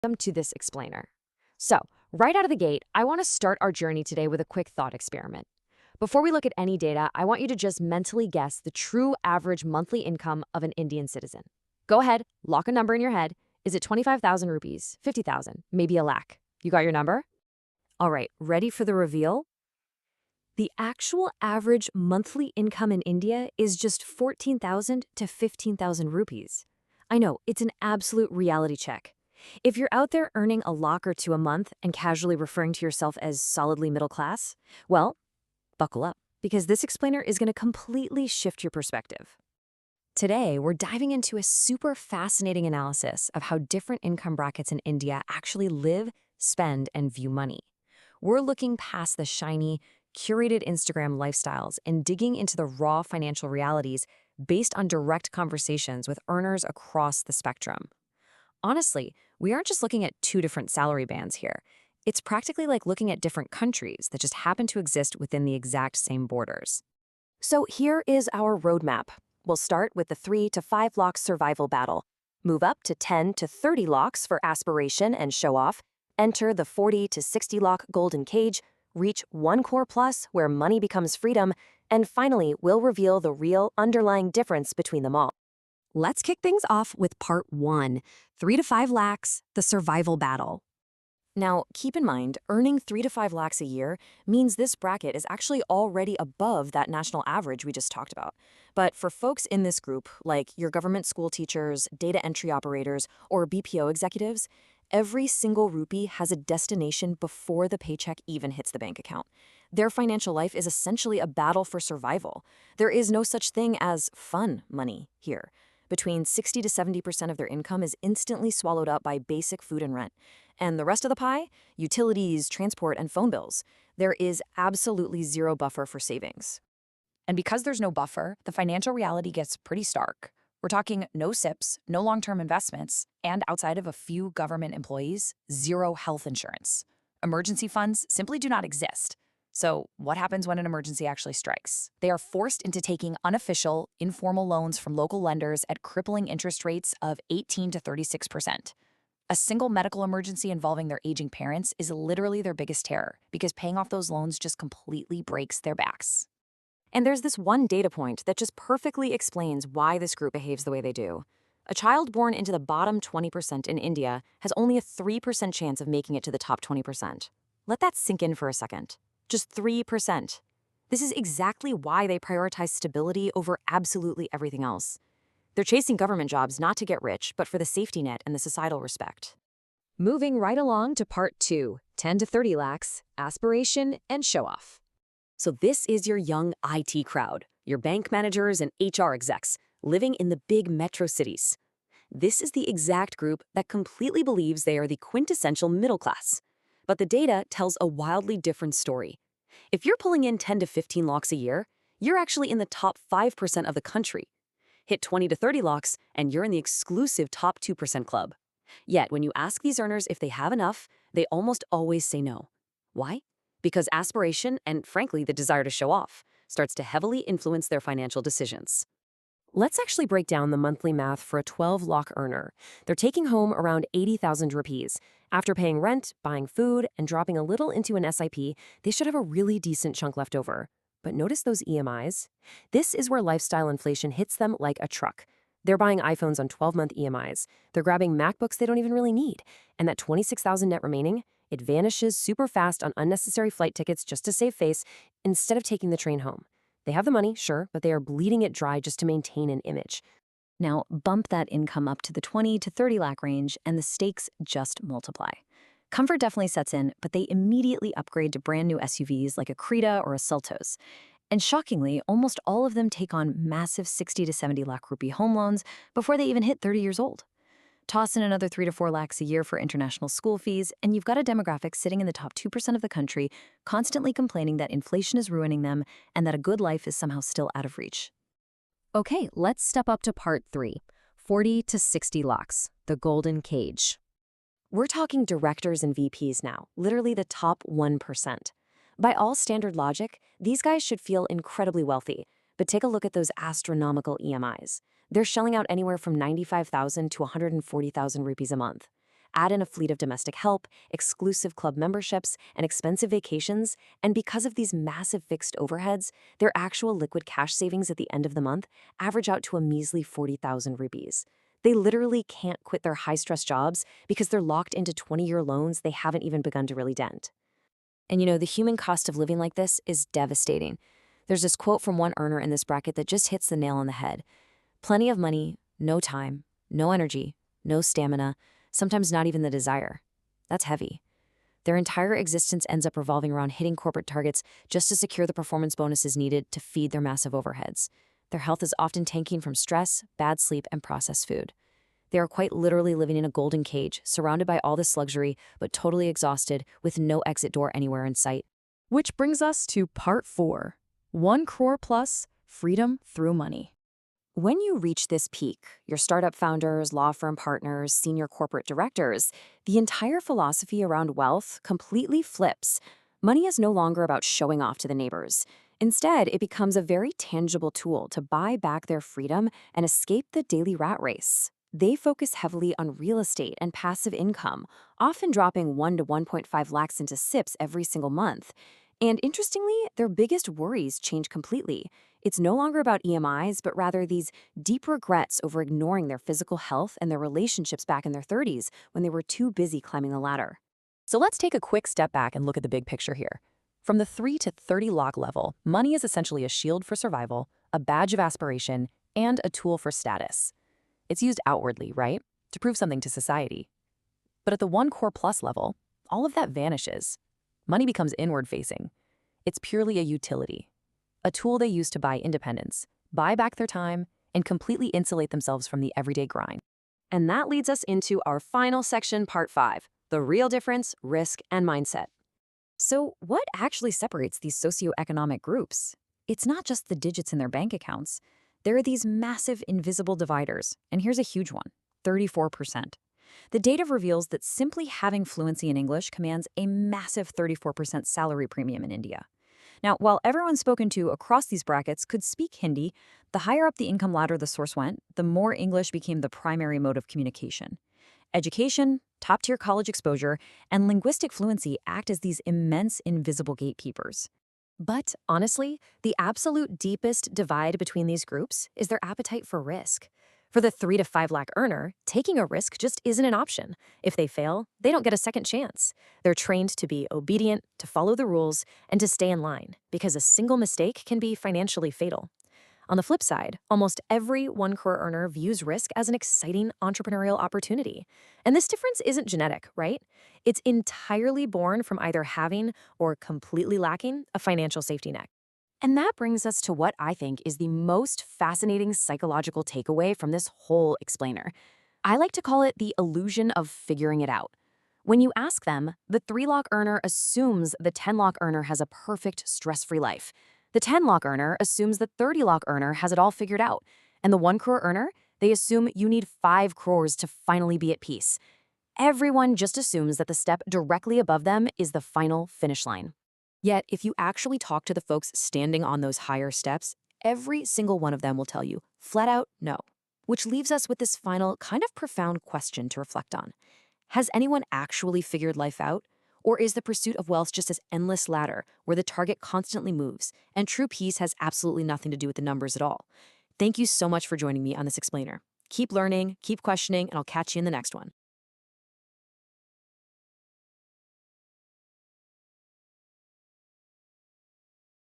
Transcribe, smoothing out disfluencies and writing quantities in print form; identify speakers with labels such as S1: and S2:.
S1: Welcome to this explainer. So, right out of the gate, I want to start our journey today with a quick thought experiment. Before we look at any data, I want you to just mentally guess the true average monthly income of an Indian citizen. Go ahead, lock a number in your head. Is it 25,000 rupees, 50,000, maybe a lakh? You got your number? All right, ready for the reveal? The actual average monthly income in India is just 14,000 to 15,000 rupees. I know, it's an absolute reality check. If you're out there earning a lakh or two a month and casually referring to yourself as solidly middle class, well, buckle up, because this explainer is going to completely shift your perspective. Today, we're diving into a super fascinating analysis of how different income brackets in India actually live, spend, and view money. We're looking past the shiny, curated Instagram lifestyles and digging into the raw financial realities based on direct conversations with earners across the spectrum. Honestly, we aren't just looking at two different salary bands here. It's practically like looking at different countries that just happen to exist within the exact same borders. So here is our roadmap. We'll start with the 3 to 5 locks survival battle. Move up to 10 to 30 locks for aspiration and show off. Enter the 40 to 60 lock golden cage. Reach 1 core plus where money becomes freedom. And finally, we'll reveal the real underlying difference between them all. Let's kick things off with part 1, 3 to 5 lakhs, the survival battle. Now, keep in mind, earning 3 to 5 lakhs a year means this bracket is actually already above that national average we just talked about. But for folks in this group, like your government school teachers, data entry operators, or BPO executives, every single rupee has a destination before the paycheck even hits the bank account. Their financial life is essentially a battle for survival. There is no such thing as fun money here. Between 60 to 70% of their income is instantly swallowed up by basic food and rent. And the rest of the pie? Utilities, transport, and phone bills. There is absolutely zero buffer for savings.
S2: And because there's no buffer, the financial reality gets pretty stark. We're talking no SIPs, no long-term investments, and outside of a few government employees, zero health insurance. Emergency funds simply do not exist. So what happens when an emergency actually strikes? They are forced into taking unofficial, informal loans from local lenders at crippling interest rates of 18 to 36%. A single medical emergency involving their aging parents is literally their biggest terror because paying off those loans just completely breaks their backs.
S1: And there's this one data point that just perfectly explains why this group behaves the way they do. A child born into the bottom 20% in India has only a 3% chance of making it to the top 20%. Let that sink in for a second. Just 3%. This is exactly why they prioritize stability over absolutely everything else. They're chasing government jobs not to get rich, but for the safety net and the societal respect. Moving right along to part 2, 10 to 30 lakhs, aspiration and show off. So this is your young IT crowd, your bank managers and HR execs, living in the big metro cities. This is the exact group that completely believes they are the quintessential middle class. But the data tells a wildly different story. If you're pulling in 10 to 15 lakhs a year, you're actually in the top 5% of the country. Hit 20 to 30 lakhs, and you're in the exclusive top 2% club. Yet, when you ask these earners if they have enough, they almost always say no. Why? Because aspiration, and frankly, the desire to show off, starts to heavily influence their financial decisions. Let's actually break down the monthly math for a 12 lakh earner. They're taking home around 80,000 rupees. After paying rent, buying food, and dropping a little into an SIP, they should have a really decent chunk left over. But notice those EMIs? This is where lifestyle inflation hits them like a truck. They're buying iPhones on 12-month EMIs. They're grabbing MacBooks they don't even really need. And that 26,000 net remaining, it vanishes super fast on unnecessary flight tickets just to save face instead of taking the train home. They have the money, sure, but they are bleeding it dry just to maintain an image. Now, bump that income up to the 20 to 30 lakh range, and the stakes just multiply. Comfort definitely sets in, but they immediately upgrade to brand new SUVs like a Creta or a Seltos. And shockingly, almost all of them take on massive 60 to 70 lakh rupee home loans before they even hit 30 years old. Toss in another 3 to 4 lakhs a year for international school fees, and you've got a demographic sitting in the top 2% of the country, constantly complaining that inflation is ruining them and that a good life is somehow still out of reach. Okay, let's step up to part 3, 40 to 60 lakhs, the golden cage. We're talking directors and VPs now, literally the top 1%. By all standard logic, these guys should feel incredibly wealthy, but take a look at those astronomical EMIs. They're shelling out anywhere from 95,000 to 140,000 rupees a month. Add in a fleet of domestic help, exclusive club memberships, and expensive vacations, and because of these massive fixed overheads, their actual liquid cash savings at the end of the month average out to a measly 40,000 rupees. They literally can't quit their high-stress jobs because they're locked into 20-year loans they haven't even begun to really dent. And the human cost of living like this is devastating. There's this quote from one earner in this bracket that just hits the nail on the head. Plenty of money, no time, no energy, no stamina, sometimes not even the desire. That's heavy. Their entire existence ends up revolving around hitting corporate targets just to secure the performance bonuses needed to feed their massive overheads. Their health is often tanking from stress, bad sleep, and processed food. They are quite literally living in a golden cage, surrounded by all this luxury, but totally exhausted, with no exit door anywhere in sight.
S2: Which brings us to part 4. 1 crore plus freedom through money.
S1: When you reach this peak, your startup founders, law firm partners, senior corporate directors, the entire philosophy around wealth completely flips. Money is no longer about showing off to the neighbors. Instead, it becomes a very tangible tool to buy back their freedom and escape the daily rat race. They focus heavily on real estate and passive income, often dropping 1 to 1.5 lakhs into SIPs every single month. And interestingly, their biggest worries change completely. It's no longer about EMIs, but rather these deep regrets over ignoring their physical health and their relationships back in their 30s when they were too busy climbing the ladder.
S2: So let's take a quick step back and look at the big picture here. From the 3 to 30 lakh level, money is essentially a shield for survival, a badge of aspiration, and a tool for status. It's used outwardly, right? To prove something to society. But at the 1 crore plus level, all of that vanishes. Money becomes inward-facing. It's purely a utility, a tool they use to buy independence, buy back their time, and completely insulate themselves from the everyday grind.
S1: And that leads us into our final section, part 5, the real difference, risk, and mindset. So what actually separates these socioeconomic groups? It's not just the digits in their bank accounts. There are these massive invisible dividers, and here's a huge one, 34%. The data reveals that simply having fluency in English commands a massive 34% salary premium in India. Now, while everyone spoken to across these brackets could speak Hindi, the higher up the income ladder the source went, the more English became the primary mode of communication. Education, top-tier college exposure, and linguistic fluency act as these immense invisible gatekeepers. But honestly, the absolute deepest divide between these groups is their appetite for risk. For the 3 to 5 lakh earner, taking a risk just isn't an option. If they fail, they don't get a second chance. They're trained to be obedient, to follow the rules, and to stay in line, because a single mistake can be financially fatal. On the flip side, almost every 1 crore earner views risk as an exciting entrepreneurial opportunity. And this difference isn't genetic, right? It's entirely born from either having or completely lacking a financial safety net. And that brings us to what I think is the most fascinating psychological takeaway from this whole explainer. I like to call it the illusion of figuring it out. When you ask them, the 3 lakh earner assumes the 10 lakh earner has a perfect, stress-free life. The 10 lakh earner assumes the 30 lakh earner has it all figured out. And the 1 crore earner, they assume you need 5 crores to finally be at peace. Everyone just assumes that the step directly above them is the final finish line. Yet, if you actually talk to the folks standing on those higher steps, every single one of them will tell you, flat out, no. Which leaves us with this final, kind of profound question to reflect on. Has anyone actually figured life out? Or is the pursuit of wealth just this endless ladder where the target constantly moves, and true peace has absolutely nothing to do with the numbers at all? Thank you so much for joining me on this explainer. Keep learning, keep questioning, and I'll catch you in the next one.